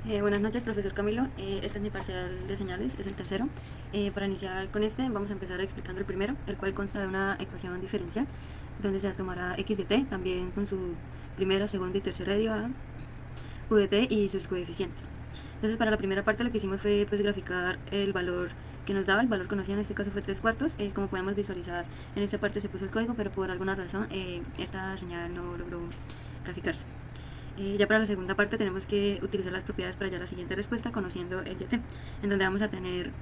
Buenas noches, profesor Camilo. Este es mi parcial de señales, es el tercero. Para iniciar con este, vamos a empezar explicando el primero, el cual consta de una ecuación diferencial, donde se tomará x de t, también con su primera, segunda y tercera derivada, u de t y sus coeficientes. Entonces, para la primera parte lo que hicimos fue pues, graficar el valor que nos daba, el valor conocido en este caso fue 3/4. Como podemos visualizar, en esta parte se puso el código, pero por alguna razón esta señal no logró graficarse. Ya para la segunda parte tenemos que utilizar las propiedades para hallar la siguiente respuesta conociendo el YT, en donde vamos a tener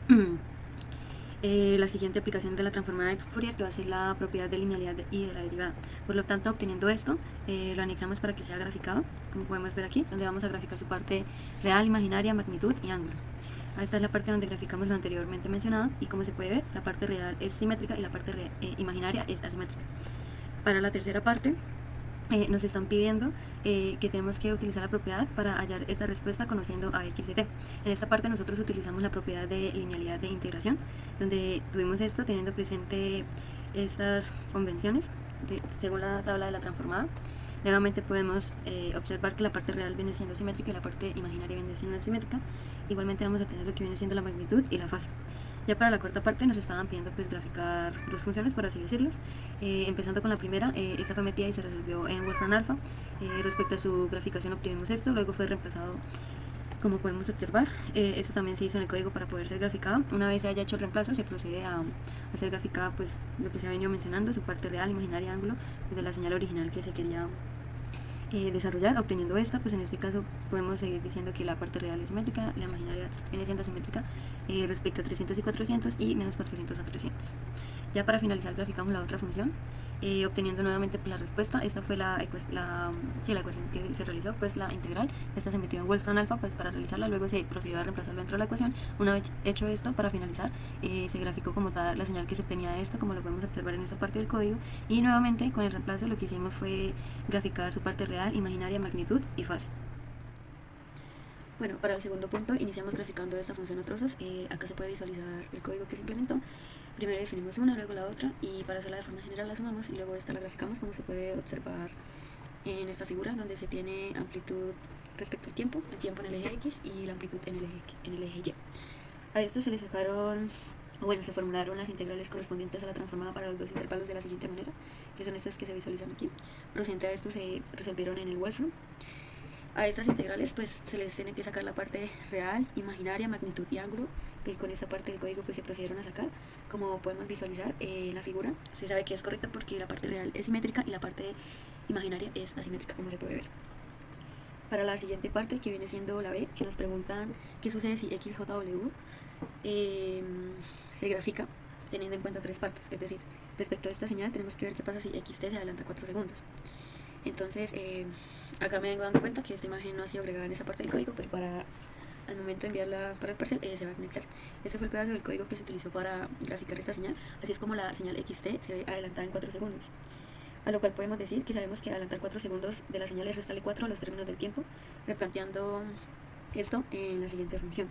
la siguiente aplicación de la transformada de Fourier, que va a ser la propiedad de linealidad y de la derivada. Por lo tanto, obteniendo esto, lo anexamos para que sea graficado, como podemos ver aquí, donde vamos a graficar su parte real, imaginaria, magnitud y ángulo. Esta es la parte donde graficamos lo anteriormente mencionado, y como se puede ver, la parte real es simétrica y la parte imaginaria es asimétrica. Para la tercera parte, nos están pidiendo que tenemos que utilizar la propiedad para hallar esta respuesta conociendo a x de t. En esta parte nosotros utilizamos la propiedad de linealidad de integración, donde tuvimos esto teniendo presente estas convenciones según la tabla de la transformada. Nuevamente podemos observar que la parte real viene siendo simétrica y la parte imaginaria viene siendo asimétrica. Igualmente vamos a tener lo que viene siendo la magnitud y la fase. Ya para la cuarta parte nos estaban pidiendo pues graficar dos funciones, por así decirlos. Empezando con la primera, esta fue metida y se resolvió en Wolfram Alpha. Respecto a su graficación obtuvimos esto, luego fue reemplazado como podemos observar. Esto también se hizo en el código para poder ser graficada. Una vez se haya hecho el reemplazo, se procede a hacer graficada pues lo que se ha venido mencionando, su parte real, imaginaria, ángulo, de la señal original que se quería desarrollar. Obteniendo esta, pues en este caso podemos seguir diciendo que la parte real es simétrica, la imaginaria viene siendo asimétrica respecto a 300 y 400 y menos 400 a 300. Ya para finalizar graficamos la otra función, obteniendo nuevamente pues, la respuesta. Esta fue la ecuación que se realizó, pues la integral. Esta se metió en Wolfram Alpha pues para realizarla, luego se procedió a reemplazarlo dentro de la ecuación. Una vez hecho esto, para finalizar, se graficó como tal la señal que se obtenía de esto, como lo podemos observar en esta parte del código, y nuevamente con el reemplazo lo que hicimos fue graficar su parte real, imaginaria, magnitud y fase. Bueno, para el segundo punto iniciamos graficando esta función a trozos. Acá se puede visualizar el código que se implementó. Primero definimos una, luego la otra, y para hacerla de forma general la sumamos y luego esta la graficamos, como se puede observar en esta figura, donde se tiene amplitud respecto al tiempo, el tiempo en el eje X y la amplitud en el eje Y. A esto se le sacaron, se formularon las integrales correspondientes a la transformada para los dos intervalos de la siguiente manera, que son estas que se visualizan aquí. Procedente a esto se resolvieron en el Wolfram. A estas integrales pues se les tiene que sacar la parte real, imaginaria, magnitud y ángulo, que con esta parte del código pues se procedieron a sacar. Como podemos visualizar en la figura, se sabe que es correcta porque la parte real es simétrica y la parte imaginaria es asimétrica, como se puede ver. Para la siguiente parte, que viene siendo la B, que nos preguntan qué sucede si XJW se grafica teniendo en cuenta tres partes, es decir, respecto a esta señal tenemos que ver qué pasa si XT se adelanta 4 segundos. Entonces, acá me vengo dando cuenta que esta imagen no ha sido agregada en esta parte del código, pero para al momento de enviarla para el parcial se va a anexar. Este fue el pedazo del código que se utilizó para graficar esta señal. Así es como la señal XT se ve adelantada en 4 segundos. A lo cual podemos decir que sabemos que adelantar 4 segundos de la señal es restarle 4 a los términos del tiempo, replanteando esto en la siguiente función,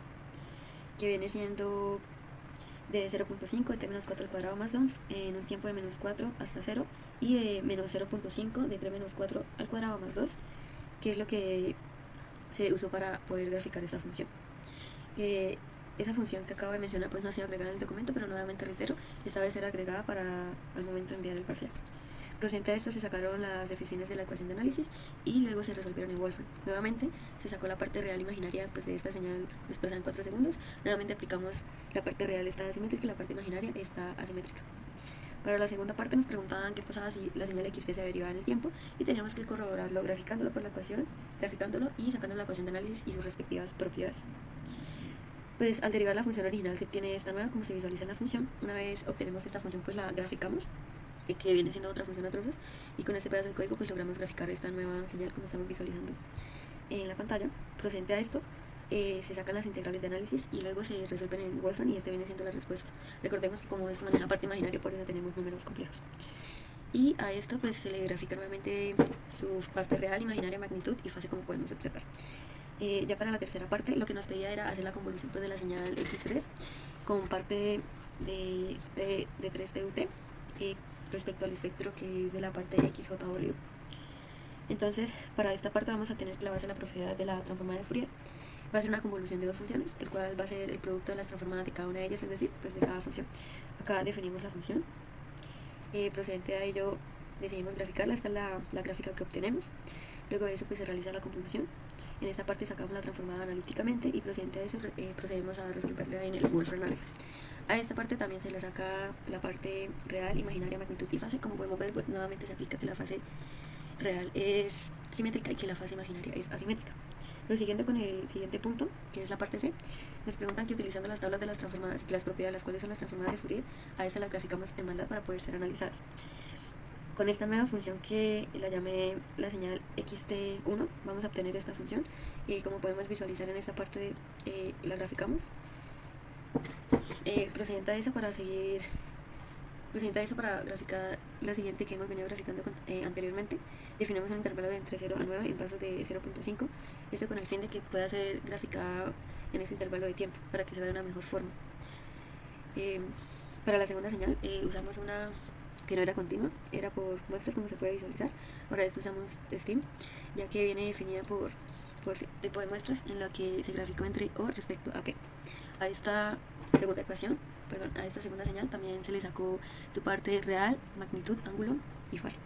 que viene siendo de 0.5 de t menos 4 al cuadrado más 2 en un tiempo de menos 4 hasta 0 y de menos 0.5 de t menos 4 al cuadrado más 2, que es lo que se usó para poder graficar esta función. Esa función que acabo de mencionar pues no ha sido agregada en el documento, pero nuevamente reitero, esta vez será agregada para al momento de enviar el parcial. Procedente de esto se sacaron las definiciones de la ecuación de análisis y luego se resolvieron en Wolfram. Nuevamente se sacó la parte real imaginaria pues, de esta señal desplazada en 4 segundos. Nuevamente aplicamos la parte real está asimétrica y la parte imaginaria está asimétrica. Para la segunda parte nos preguntaban qué pasaba si la señal XT se derivaba en el tiempo y teníamos que corroborarlo graficándolo por la ecuación, graficándolo y sacando la ecuación de análisis y sus respectivas propiedades. Pues al derivar la función original se obtiene esta nueva como se visualiza en la función. Una vez obtenemos esta función pues la graficamos, que viene siendo otra función a trozos, y con este pedazo de código pues logramos graficar esta nueva señal como estamos visualizando en la pantalla. Procedente a esto se sacan las integrales de análisis y luego se resuelven en Wolfram y este viene siendo la respuesta. Recordemos que como es maneja parte imaginaria, por eso tenemos números complejos. Y a esto pues se le grafica nuevamente su parte real, imaginaria, magnitud y fase, como podemos observar. Ya para la tercera parte lo que nos pedía era hacer la convolución pues, de la señal X3 con parte de 3 TUT respecto al espectro que es de la parte XJW. Entonces, para esta parte vamos a tener que la base de la propiedad de la transformada de Fourier, va a ser una convolución de dos funciones, el cual va a ser el producto de las transformadas de cada una de ellas, es decir, pues de cada función. Acá definimos la función. Procedente a ello decidimos graficarla. Esta es la gráfica que obtenemos. Luego de eso pues se realiza la convolución. En esta parte sacamos la transformada analíticamente y procedente a eso procedemos a resolverla en el Wolfram Alpha. A esta parte también se le saca la parte real, imaginaria, magnitud y fase. Como podemos ver, pues, nuevamente se aplica que la fase real es simétrica y que la fase imaginaria es asimétrica. Prosiguiendo con el siguiente punto, que es la parte C, nos preguntan que utilizando las tablas de las transformadas y que las propiedades de las cuales son las transformadas de Fourier, a estas las graficamos en maldad para poder ser analizadas. Con esta nueva función que la llamé la señal xt1, vamos a obtener esta función y como podemos visualizar en esta parte la graficamos. Procedente a eso para graficar la siguiente que hemos venido graficando anteriormente, definimos un intervalo de entre 0 a 9 en pasos de 0.5, esto con el fin de que pueda ser graficada en este intervalo de tiempo para que se vea de una mejor forma. Para la segunda señal usamos una que no era continua, era por muestras, como se puede visualizar. Ahora esto usamos STEAM, ya que viene definida por tipo de muestras en la que se graficó entre O respecto a P. A esta segunda señal también se le sacó su parte real, magnitud, ángulo y fase.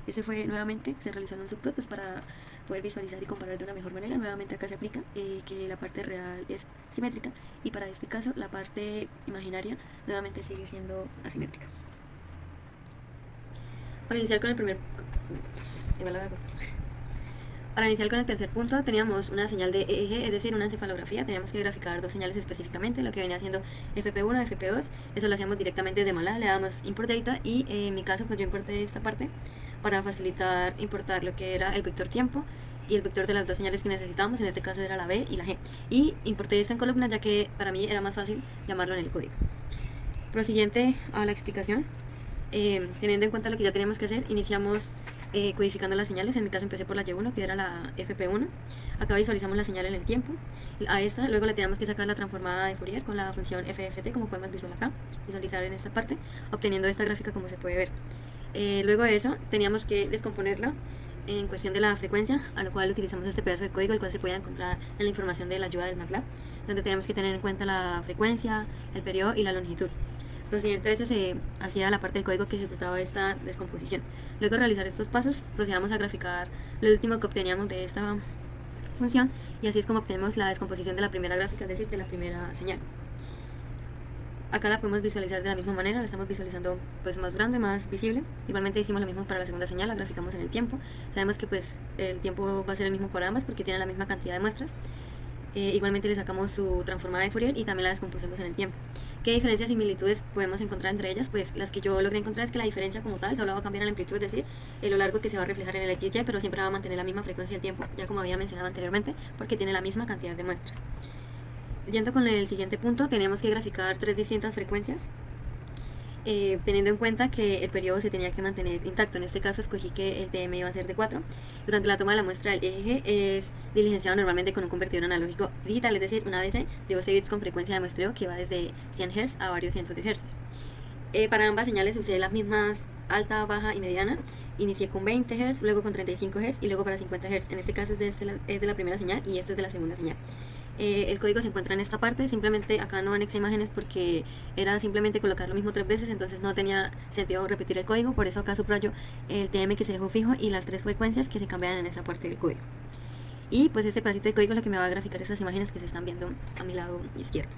Este fue nuevamente, se realizó en un subplot pues para poder visualizar y comparar de una mejor manera. Nuevamente acá se aplica que la parte real es simétrica y para este caso la parte imaginaria nuevamente sigue siendo asimétrica. Para iniciar con el tercer punto teníamos una señal de eje, es decir, una encefalografía. Teníamos que graficar dos señales específicamente, lo que venía siendo FP1, FP2. Eso lo hacíamos directamente de MATLAB, le damos import data y en mi caso pues yo importé esta parte para facilitar importar lo que era el vector tiempo y el vector de las dos señales que necesitábamos. En este caso era la B y la G, y importé esto en columnas ya que para mí era más fácil llamarlo en el código. Prosiguiente a la explicación, teniendo en cuenta lo que ya teníamos que hacer, iniciamos codificando las señales. En mi caso empecé por la Y1, que era la FP1. Acá visualizamos la señal en el tiempo. A esta luego le teníamos que sacar la transformada de Fourier con la función FFT, como podemos visualizar en esta parte, obteniendo esta gráfica como se puede ver. Luego de eso teníamos que descomponerla en cuestión de la frecuencia, a lo cual utilizamos este pedazo de código, el cual se puede encontrar en la información de la ayuda del MATLAB, donde tenemos que tener en cuenta la frecuencia, el periodo y la longitud. Procedente de eso se hacía la parte del código que ejecutaba esta descomposición. Luego de realizar estos pasos, procedíamos a graficar lo último que obteníamos de esta función, y así es como obtenemos la descomposición de la primera gráfica, es decir, de la primera señal. Acá la podemos visualizar de la misma manera, la estamos visualizando pues más grande, más visible. Igualmente hicimos lo mismo para la segunda señal, la graficamos en el tiempo. Sabemos que pues el tiempo va a ser el mismo para ambas porque tienen la misma cantidad de muestras. Igualmente le sacamos su transformada de Fourier y también la descompusimos en el tiempo. ¿Qué diferencias y similitudes podemos encontrar entre ellas? Pues las que yo logré encontrar es que la diferencia como tal solo va a cambiar la amplitud, es decir, lo largo que se va a reflejar en el XY, pero siempre va a mantener la misma frecuencia del tiempo, ya como había mencionado anteriormente, porque tiene la misma cantidad de muestras. Yendo con el siguiente punto, tenemos que graficar tres distintas frecuencias, teniendo en cuenta que el periodo se tenía que mantener intacto. En este caso escogí que el TM iba a ser de 4. Durante la toma de la muestra del eje es diligenciado normalmente con un convertidor analógico digital, es decir, una ADC de 12 bits con frecuencia de muestreo que va desde 100 Hz a varios cientos de Hz. Para ambas señales usé las mismas alta, baja y mediana. Inicié con 20 Hz, luego con 35 Hz y luego para 50 Hz. En este caso es de la primera señal y este es de la segunda señal. El código se encuentra en esta parte, simplemente acá no anexé imágenes porque era simplemente colocar lo mismo 3 veces, entonces no tenía sentido repetir el código, por eso acá subrayo el TM que se dejó fijo y las tres frecuencias que se cambian en esa parte del código. Y pues este pedacito de código es lo que me va a graficar estas imágenes que se están viendo a mi lado izquierdo.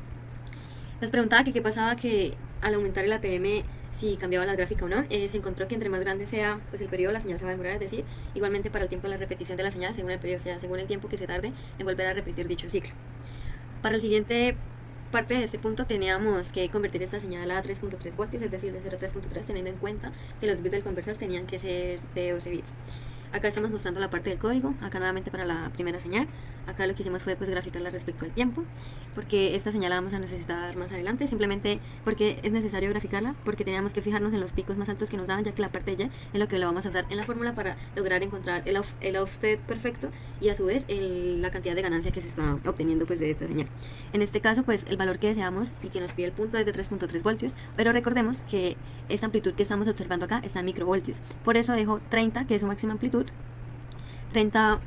Nos preguntaba que qué pasaba que al aumentar el ATM si cambiaba la gráfica o no. Se encontró que entre más grande sea pues el periodo, la señal se va a demorar, es decir, igualmente para el tiempo de la repetición de la señal según el periodo, o sea, según el tiempo que se tarde en volver a repetir dicho ciclo. Para el siguiente parte de este punto teníamos que convertir esta señal a 3.3 voltios, es decir, de 0 a 3.3, teniendo en cuenta que los bits del conversor tenían que ser de 12 bits. Acá estamos mostrando la parte del código, acá nuevamente para la primera señal. Acá lo que hicimos fue pues graficarla respecto al tiempo, porque esta señal la vamos a necesitar más adelante, simplemente porque es necesario graficarla, porque teníamos que fijarnos en los picos más altos que nos daban, ya que la parte de Y es lo que lo vamos a usar en la fórmula para lograr encontrar el offset perfecto y a su vez la cantidad de ganancia que se está obteniendo pues de esta señal. En este caso pues el valor que deseamos y que nos pide el punto es de 3.3 voltios, pero recordemos que esta amplitud que estamos observando acá está en microvoltios, por eso dejo 30, que es su máxima amplitud, 30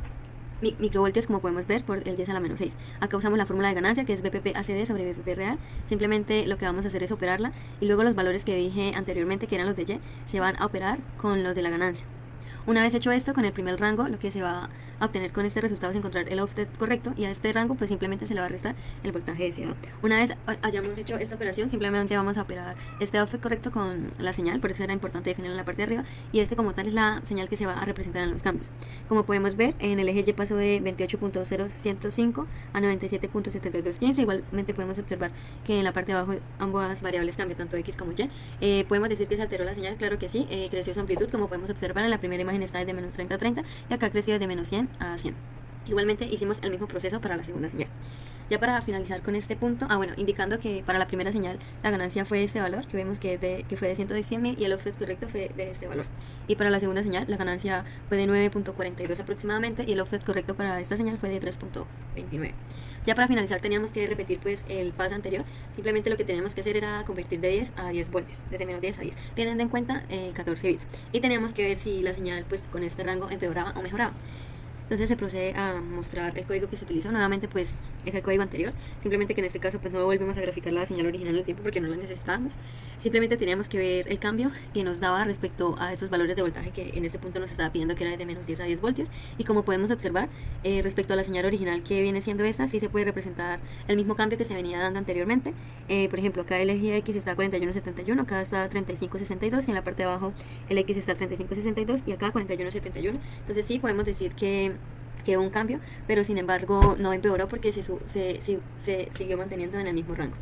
microvoltios, como podemos ver, por el 10 a la menos 6. Acá usamos la fórmula de ganancia, que es BPP ACD sobre BPP real. Simplemente lo que vamos a hacer es operarla, y luego los valores que dije anteriormente, que eran los de Y, se van a operar con los de la ganancia. Una vez hecho esto, con el primer rango, lo que se va a obtener con este resultado es encontrar el offset correcto, y a este rango pues simplemente se le va a restar el voltaje deseado. Una vez hayamos hecho esta operación, simplemente vamos a operar este offset correcto con la señal, por eso era importante definirla en la parte de arriba, y este como tal es la señal que se va a representar en los cambios. Como podemos ver, en el eje Y pasó de 28.0105 a 97.7215. Igualmente podemos observar que en la parte de abajo ambas variables cambian, tanto X como Y. Podemos decir que se alteró la señal, claro que sí, creció su amplitud, como podemos observar en la primera imagen está desde menos 30 a 30, y acá creció desde menos 100 a 100. Igualmente hicimos el mismo proceso para la segunda señal. Ya para finalizar con este punto, indicando que para la primera señal la ganancia fue este valor, que vemos que fue de 110.000, y el offset correcto fue de este valor. Y para la segunda señal la ganancia fue de 9.42 aproximadamente, y el offset correcto para esta señal fue de 3.29. Ya para finalizar teníamos que repetir pues el paso anterior. Simplemente lo que teníamos que hacer era convertir de 10 a 10 voltios, desde menos 10 a 10, teniendo en cuenta 14 bits. Y teníamos que ver si la señal pues con este rango empeoraba o mejoraba. Entonces se procede a mostrar el código que se utilizó. Nuevamente pues es el código anterior, simplemente que en este caso pues no volvemos a graficar la señal original en el tiempo porque no la necesitábamos. Simplemente teníamos que ver el cambio que nos daba respecto a esos valores de voltaje que en este punto nos estaba pidiendo, que era de menos 10 a 10 voltios. Y como podemos observar, respecto a la señal original que viene siendo esta, sí se puede representar el mismo cambio que se venía dando anteriormente. Por ejemplo, acá el eje X está a 41.71, acá está a 35.62, y en la parte de abajo el X está a 35.62 y acá 41.71. Entonces sí podemos decir que un cambio, pero sin embargo no empeoró porque se siguió manteniendo en el mismo rango.